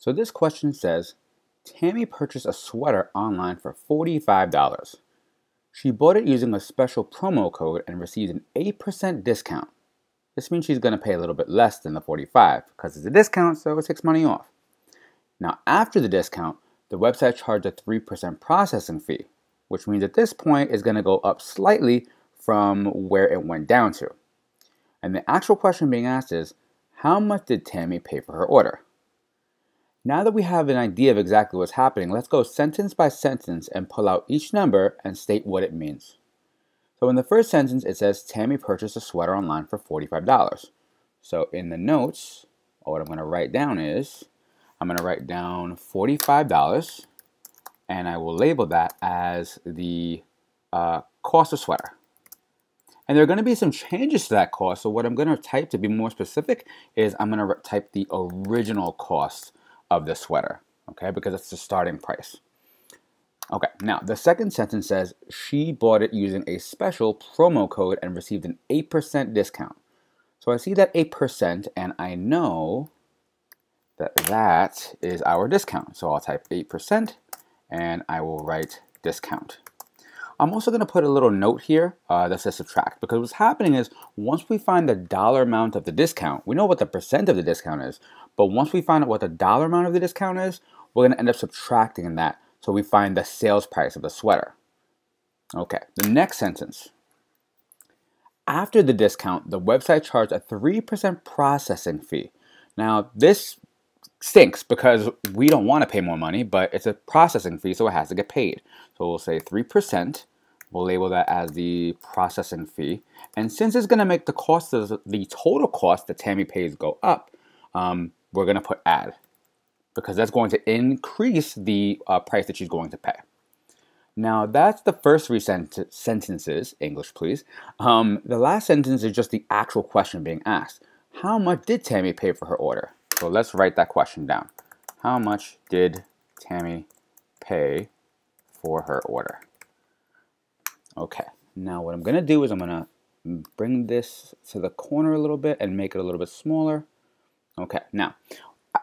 So this question says, Tammy purchased a sweater online for $45. She bought it using a special promo code and received an 8% discount. This means she's going to pay a little bit less than the 45 because it's a discount, so it takes money off. Now, after the discount, the website charged a 3% processing fee, which means at this point it's going to go up slightly from where it went down to. And the actual question being asked is, how much did Tammy pay for her order? Now that we have an idea of exactly what's happening, let's go sentence by sentence and pull out each number and state what it means. So in the first sentence, it says Tammy purchased a sweater online for $45. So in the notes, what I'm going to write down is, I'm going to write down $45, and I will label that as the cost of sweater. And there are going to be some changes to that cost, so what I'm going to type to be more specific is I'm going to type the original cost of the sweater, okay, because it's the starting price. Okay, now the second sentence says she bought it using a special promo code and received an 8% discount. So I see that 8% and I know that that is our discount. So I'll type 8% and I will write discount. I'm also going to put a little note here that says subtract, because what's happening is once we find the dollar amount of the discount, we know what the percent of the discount is, but once we find out what the dollar amount of the discount is, we're going to end up subtracting that so we find the sales price of the sweater. Okay, the next sentence. After the discount, the website charged a 3% processing fee. Now, this stinks because we don't want to pay more money, but it's a processing fee, so it has to get paid. So we'll say 3%. We'll label that as the processing fee. And since it's going to make the cost of the total cost that Tammy pays go up, we're going to put add, because that's going to increase the price that she's going to pay. Now, that's the first three sentences. English, please. The last sentence is just the actual question being asked. How much did Tammy pay for her order? So let's write that question down. How much did Tammy pay for her order? Okay, now what I'm going to do is I'm going to bring this to the corner a little bit and make it a little bit smaller. Okay, now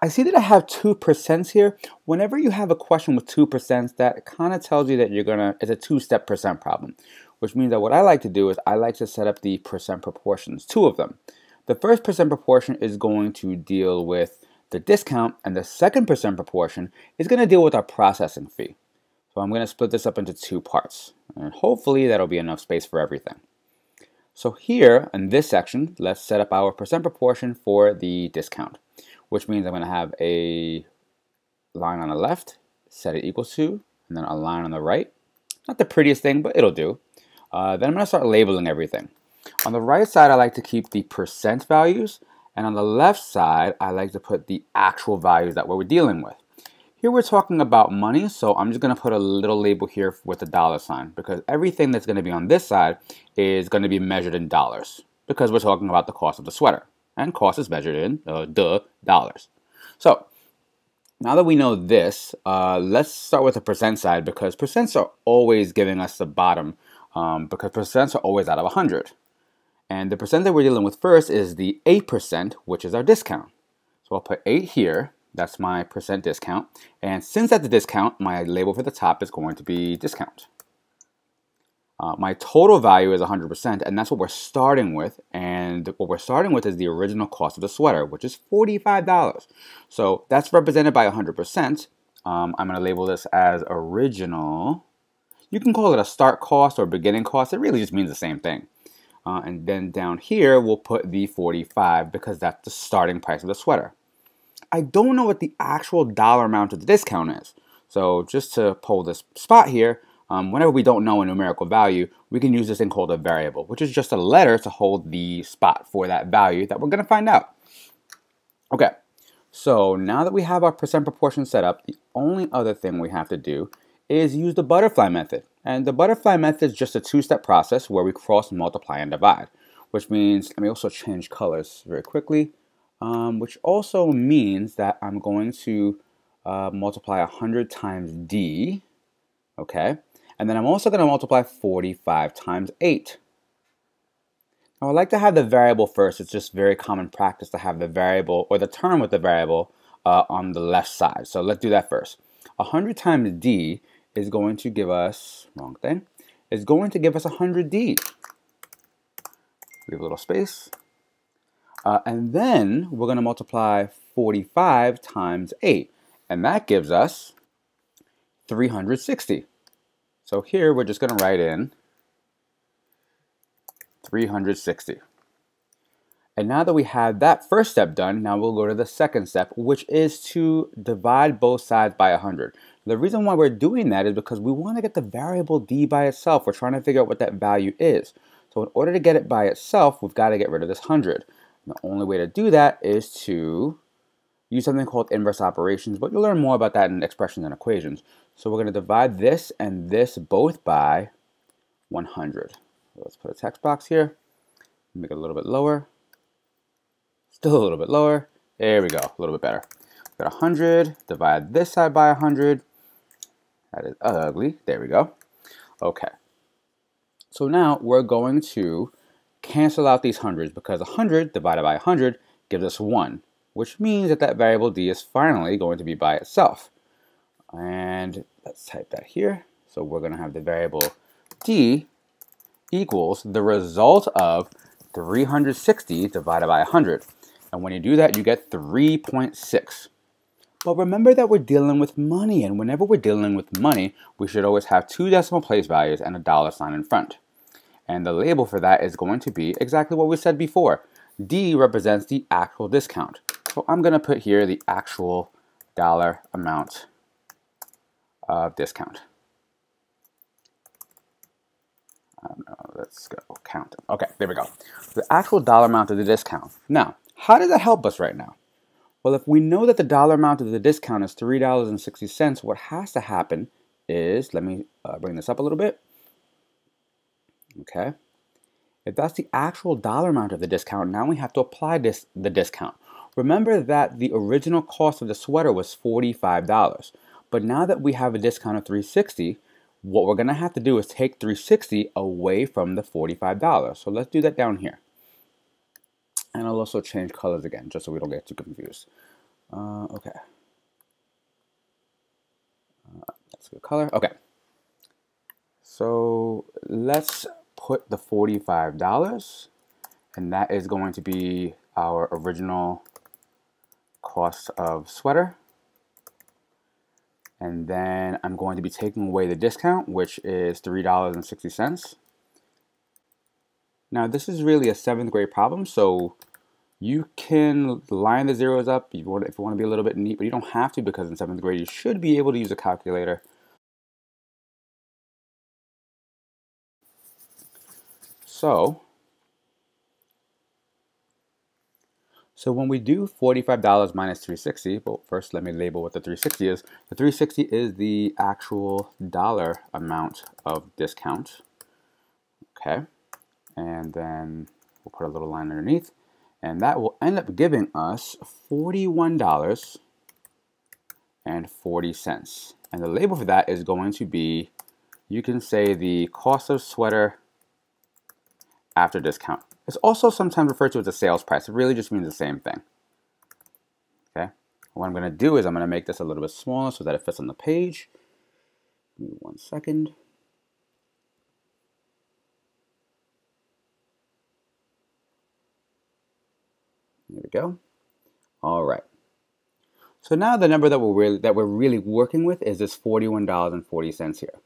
I see that I have 2% here. Whenever you have a question with 2%, that kind of tells you that it's a two-step percent problem, which means that what I like to do is I like to set up the percent proportions, two of them. The first percent proportion is going to deal with the discount, and the second percent proportion is going to deal with our processing fee. So I'm going to split this up into two parts, and hopefully that'll be enough space for everything. So here in this section, let's set up our percent proportion for the discount, which means I'm going to have a line on the left, set it equal to, and then a line on the right. Not the prettiest thing, but it'll do. Then I'm going to start labeling everything. On the right side, I like to keep the percent values, and on the left side, I like to put the actual values that we're dealing with. Here we're talking about money, so I'm just going to put a little label here with a dollar sign, because everything that's going to be on this side is going to be measured in dollars, because we're talking about the cost of the sweater, and cost is measured in dollars. So now that we know this, let's start with the percent side, because percents are always giving us the bottom, because percents are always out of 100. And the percent that we're dealing with first is the 8%, which is our discount. So I'll put 8 here. That's my percent discount. And since that's the discount, my label for the top is going to be discount. My total value is 100%, and that's what we're starting with. And what we're starting with is the original cost of the sweater, which is $45. So that's represented by 100%. I'm going to label this as original. You can call it a start cost or beginning cost. It really just means the same thing. And then down here, we'll put the 45 because that's the starting price of the sweater. I don't know what the actual dollar amount of the discount is. So just to pull this spot here, whenever we don't know a numerical value, we can use this thing called a variable, which is just a letter to hold the spot for that value that we're going to find out. Okay, so now that we have our percent proportion set up, the only other thing we have to do is use the butterfly method. And the butterfly method is just a two-step process where we cross multiply and divide, which means, let me also change colors very quickly, which also means that I'm going to multiply 100 times D, okay? And then I'm also going to multiply 45 times 8. Now I like to have the variable first. It's just very common practice to have the variable or the term with the variable on the left side. So let's do that first. 100 times D is going to give us, wrong thing, is going to give us 100D. Leave a little space. And then we're going to multiply 45 times 8. And that gives us 360. So here we're just going to write in 360. And now that we have that first step done, now we'll go to the second step, which is to divide both sides by 100. The reason why we're doing that is because we want to get the variable D by itself. We're trying to figure out what that value is. So in order to get it by itself, we've got to get rid of this 100. The only way to do that is to use something called inverse operations, but you'll learn more about that in expressions and equations. So we're going to divide this and this both by 100. So let's put a text box here, make it a little bit lower, still a little bit lower. There we go, a little bit better. We've got 100, divide this side by 100. That is ugly. There we go. Okay. So now we're going to cancel out these hundreds because 100 divided by 100 gives us 1, which means that that variable D is finally going to be by itself. And let's type that here. So we're going to have the variable D equals the result of 360 divided by 100. And when you do that, you get 3.6. But remember that we're dealing with money, and whenever we're dealing with money, we should always have 2 decimal place values and a dollar sign in front. And the label for that is going to be exactly what we said before. D represents the actual discount. So I'm going to put here the actual dollar amount of discount. Let's go count. Okay, there we go. The actual dollar amount of the discount. Now, how does that help us right now? Well, if we know that the dollar amount of the discount is $3.60, what has to happen is, let me bring this up a little bit. Okay. If that's the actual dollar amount of the discount, now we have to apply the discount. Remember that the original cost of the sweater was $45. But now that we have a discount of $360, what we're going to have to do is take $360 away from the $45. So let's do that down here. And I'll also change colors again, just so we don't get too confused. Okay. That's a good color. Okay. So let's put the $45, and that is going to be our original cost of sweater. And then I'm going to be taking away the discount, which is $3.60. Now this is really a 7th grade problem, so you can line the zeros up if you want to be a little bit neat, but you don't have to, because in 7th grade you should be able to use a calculator. So when we do $45 minus $360, well, first let me label what the $360 is. The $360 is the actual dollar amount of discount. Okay. And then we'll put a little line underneath, and that will end up giving us $41.40. And the label for that is going to be, you can say, the cost of sweater after discount. It's also sometimes referred to as a sales price. It really just means the same thing. Okay. What I'm going to do is I'm going to make this a little bit smaller so that it fits on the page. Give me 1 second. There we go. All right. So now the number that we're really working with is this $41.40 here.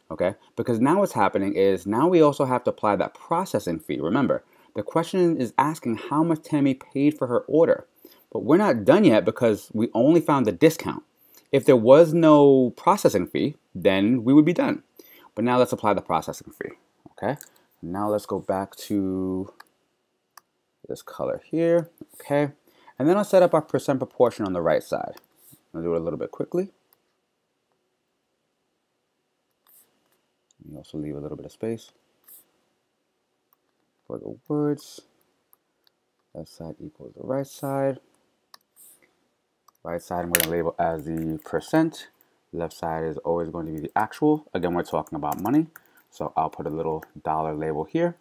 Okay? Because now what's happening is now we also have to apply that processing fee. Remember, the question is asking how much Tammy paid for her order. But we're not done yet because we only found the discount. If there was no processing fee, then we would be done. But now let's apply the processing fee. Okay? Now let's go back to this color here. Okay? And then I'll set up our percent proportion on the right side. I'll do it a little bit quickly. You also leave a little bit of space for the words. Left side equals the right side. Right side I'm going to label as the percent. Left side is always going to be the actual. Again, we're talking about money, so I'll put a little dollar label here.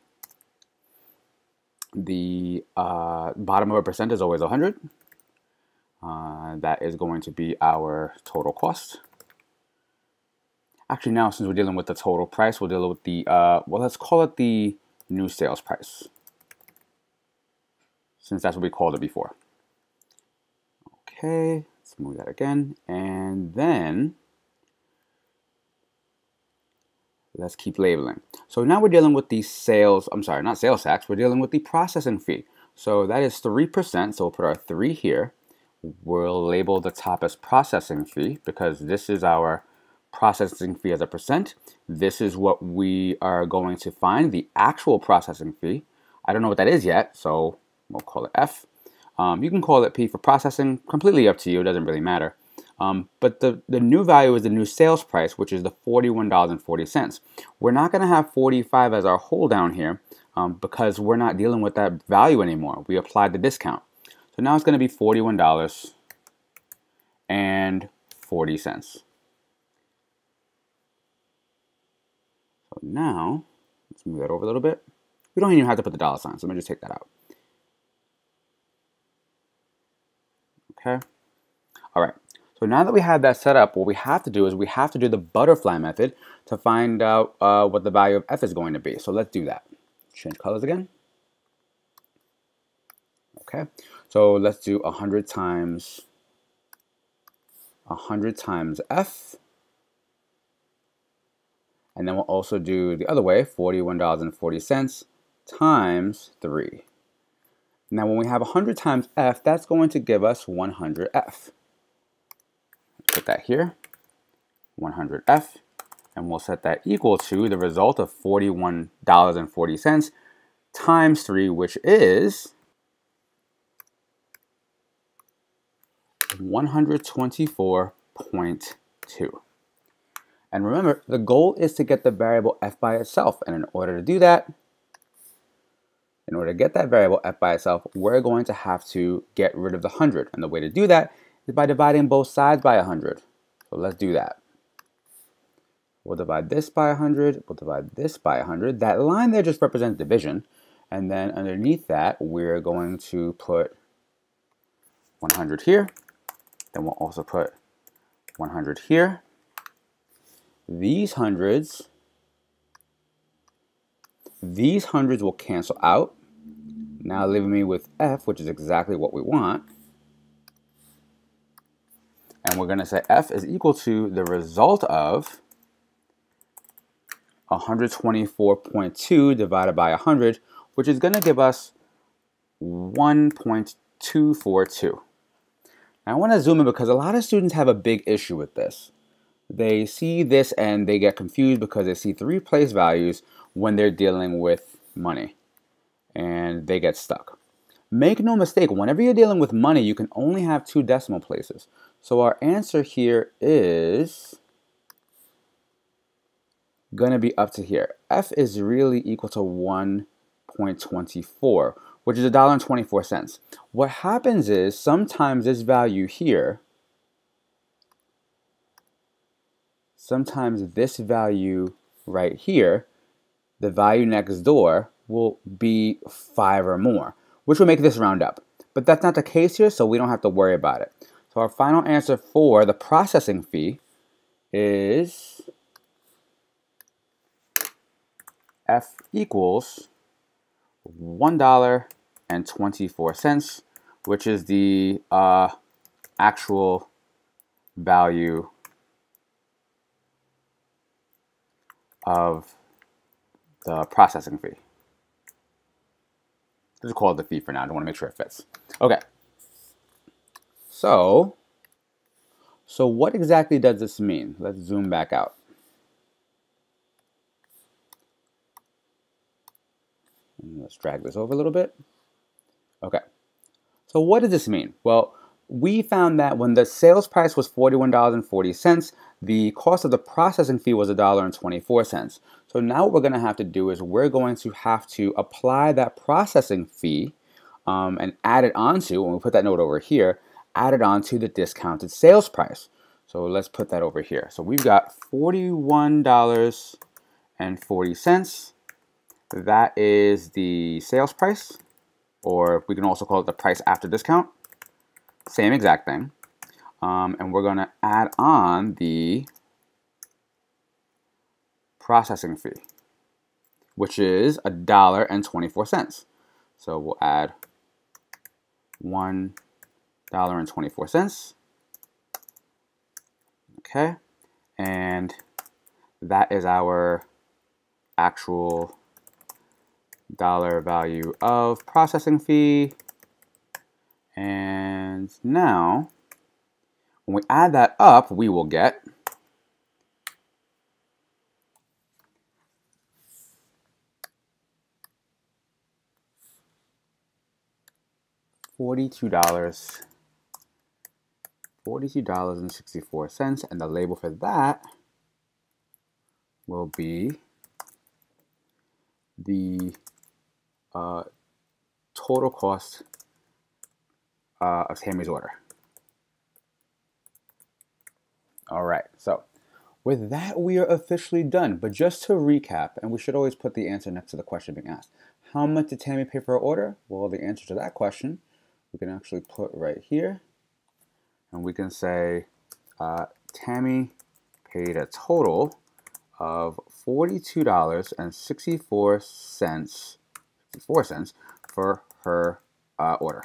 The bottom of a percent is always 100. That is going to be our total cost. Actually, now since we're dealing with the total price, we'll deal with the, well, let's call it the new sales price, since that's what we called it before. Okay, let's move that again. And then let's keep labeling. So now we're dealing with the sales, I'm sorry, not sales tax, we're dealing with the processing fee. So that is 3%, so we'll put our 3 here. We'll label the top as processing fee because this is our processing fee as a percent. This is what we are going to find, the actual processing fee. I don't know what that is yet, so we'll call it F. You can call it P for processing, completely up to you, it doesn't really matter. But the new value is the new sales price, which is the $41.40. We're not going to have 45 as our hold down here because we're not dealing with that value anymore. We applied the discount. So now it's going to be $41.40. So now, let's move that over a little bit. We don't even have to put the dollar sign, so let me just take that out. Okay. All right. So now that we have that set up, what we have to do is we have to do the butterfly method to find out what the value of F is going to be. So let's do that. Change colors again. Okay. So let's do 100 times F. And then we'll also do the other way, $41.40 times 3. Now when we have 100 times F, that's going to give us 100F. Put that here, 100F, and we'll set that equal to the result of $41.40 times 3, which is 124.2. And remember, the goal is to get the variable F by itself, and in order to do that, in order to get that variable F by itself, we're going to have to get rid of the 100, and the way to do that is by dividing both sides by 100. So let's do that. We'll divide this by 100, we'll divide this by 100. That line there just represents division. And then underneath that, we're going to put 100 here. Then we'll also put 100 here. These hundreds will cancel out. Now leaving me with F, which is exactly what we want. And we're going to say F is equal to the result of 124.2 divided by 100, which is going to give us 1.242. Now I want to zoom in because a lot of students have a big issue with this. They see this and they get confused because they see 3 place values when they're dealing with money, and they get stuck. Make no mistake, whenever you're dealing with money, you can only have 2 decimal places. So our answer here is going to be up to here. F is really equal to 1.24, which is $1.24. What happens is sometimes this value here, sometimes this value right here, the value next door will be 5 or more, which will make this round up. But that's not the case here, so we don't have to worry about it. So our final answer for the processing fee is F equals $1.24, which is the actual value of the processing fee. Just call it the fee for now. I don't want to make sure it fits. Okay. So what exactly does this mean? Let's zoom back out. And let's drag this over a little bit. Okay. So what does this mean? Well, we found that when the sales price was $41.40, the cost of the processing fee was $1.24. So now what we're going to have to do is we're going to have to apply that processing fee and add it onto, when we put that note over here, add it onto the discounted sales price. So let's put that over here. So we've got $41.40. That is the sales price, or we can also call it the price after discount, same exact thing. And we're going to add on the processing fee, which is $1.24. So we'll add $1.24. Okay, and that is our actual dollar value of processing fee. And now, when we add that up, we will get $42.64, and the label for that will be the total cost of Tammy's order. All right, so with that, we are officially done. But just to recap, and we should always put the answer next to the question being asked. How much did Tammy pay for her order? Well, the answer to that question, we can actually put right here. And we can say Tammy paid a total of $42.64 for her order.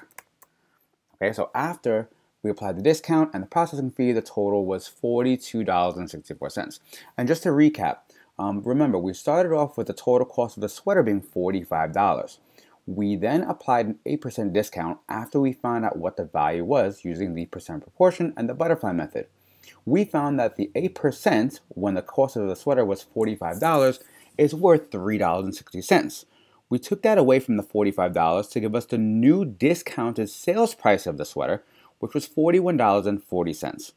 Okay, so after we applied the discount and the processing fee, the total was $42.64. And just to recap, remember, we started off with the total cost of the sweater being $45. We then applied an 8% discount after we found out what the value was using the percent proportion and the butterfly method. We found that the 8%, when the cost of the sweater was $45, is worth $3.60. We took that away from the $45 to give us the new discounted sales price of the sweater, which was $41.40.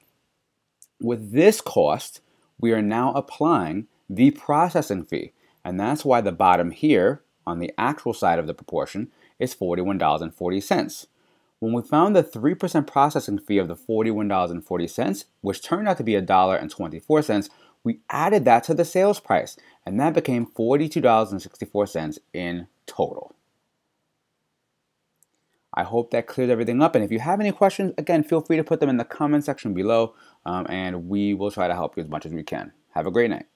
With this cost, we are now applying the processing fee, and that's why the bottom here on the actual side of the proportion is $41.40. When we found the 3% processing fee of the $41.40, which turned out to be $1.24, we added that to the sales price, and that became $42.64 in total. I hope that clears everything up, and if you have any questions, again, feel free to put them in the comment section below, and we will try to help you as much as we can. Have a great night.